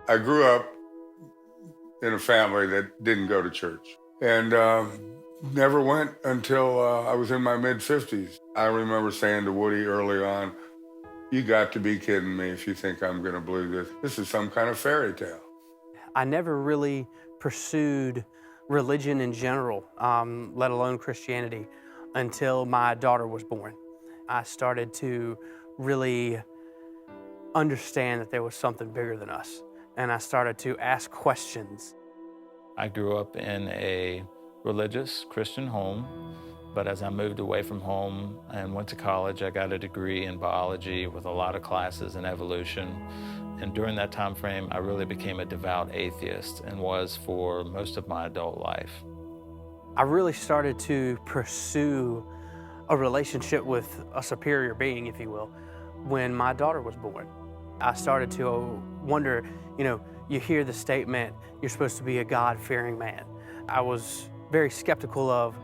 I grew up in a family that didn't go to church and never went until I was in my mid-50s. I remember saying to Woody early on, "You got to be kidding me if you think I'm going to believe this. This is some kind of fairy tale." I never really pursued religion in general, let alone Christianity, until my daughter was born. I started to really understand that there was something bigger than us, and I started to ask questions. I grew up in a religious Christian home, but as I moved away from home and went to college, I got a degree in biology with a lot of classes in evolution. And during that time frame, I really became a devout atheist and was for most of my adult life. I really started to pursue a relationship with a superior being, if you will, when my daughter was born. I started to wonder, you hear the statement, you're supposed to be a God-fearing man. I was very skeptical of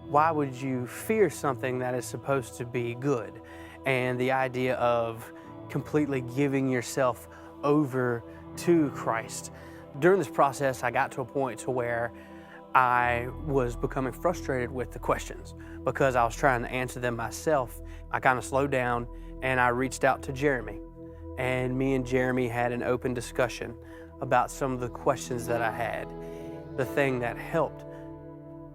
why would you fear something that is supposed to be good? And the idea of completely giving yourself over to Christ. During this process, I got to a point to where I was becoming frustrated with the questions because I was trying to answer them myself. I kind of slowed down and I reached out to Jeremy. And me and Jeremy had an open discussion about some of the questions that I had. The thing that helped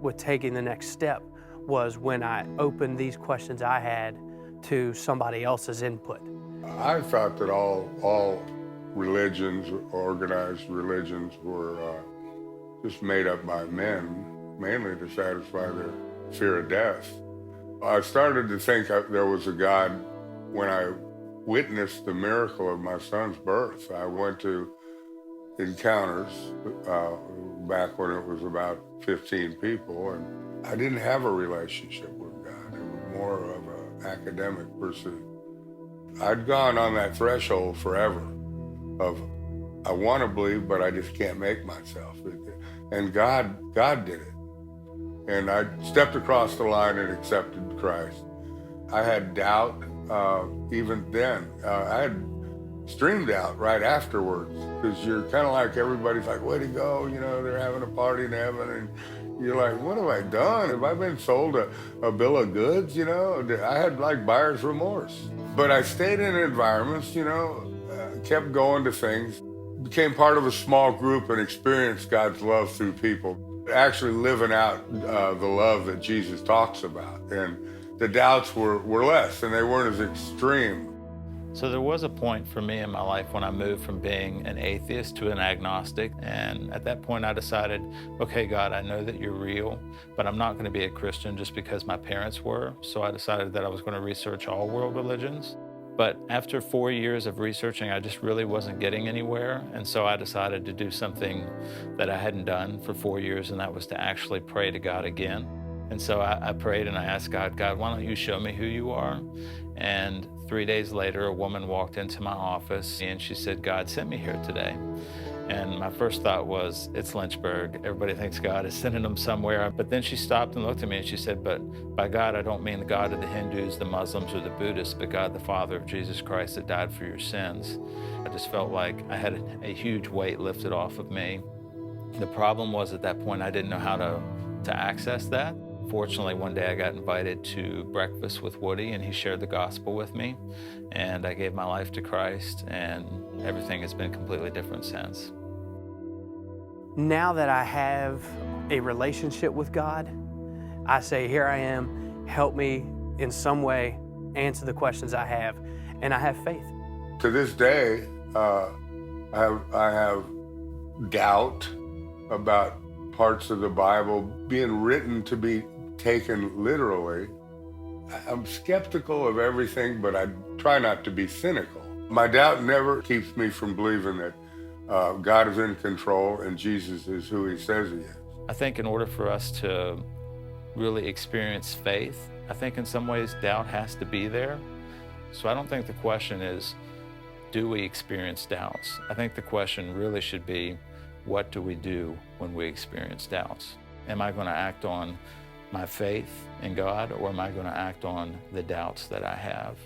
with taking the next step was when I opened these questions I had to somebody else's input. I thought that all religions, organized religions, were just made up by men, mainly to satisfy their fear of death. I started to think there was a God when I witnessed the miracle of my son's birth. I went to encounters back when it was about 15 people, and I didn't have a relationship with God. It was more of an academic pursuit. I'd gone on that threshold forever of I want to believe, but I just can't make myself. And God did it. And I stepped across the line and accepted Christ. I had doubt even then. I had extreme doubt right afterwards, because you're kind of like, everybody's like, way to go, they're having a party in heaven, and you're like, what have I done? Have I been sold a bill of goods? I had like buyer's remorse. But I stayed in environments, kept going to things, became part of a small group and experienced God's love through people, actually living out the love that Jesus talks about. And the doubts were less, and they weren't as extreme. So there was a point for me in my life when I moved from being an atheist to an agnostic. And at that point I decided, okay, God, I know that you're real, but I'm not going to be a Christian just because my parents were. So I decided that I was going to research all world religions. But after 4 years of researching, I just really wasn't getting anywhere. And so I decided to do something that I hadn't done for 4 years, and that was to actually pray to God again. And so I prayed and I asked God, why don't you show me who you are? And 3 days later, a woman walked into my office and she said, God sent me here today. And my first thought was, it's Lynchburg. Everybody thinks God is sending them somewhere. But then she stopped and looked at me and she said, but by God, I don't mean the God of the Hindus, the Muslims, or the Buddhists, but God, the Father of Jesus Christ that died for your sins. I just felt like I had a huge weight lifted off of me. The problem was at that point, I didn't know how to access that. Fortunately, one day I got invited to breakfast with Woody, and he shared the gospel with me, and I gave my life to Christ, and everything has been completely different since. Now that I have a relationship with God, I say, here I am, help me in some way answer the questions I have, and I have faith. To this day, I have doubt about parts of the Bible being written to be taken literally. I'm skeptical of everything, but I try not to be cynical. My doubt never keeps me from believing that God is in control and Jesus is who he says he is. I think in order for us to really experience faith, I think in some ways doubt has to be there. So I don't think the question is, do we experience doubts? I think the question really should be, what do we do when we experience doubts? Am I going to act on my faith in God, or am I going to act on the doubts that I have?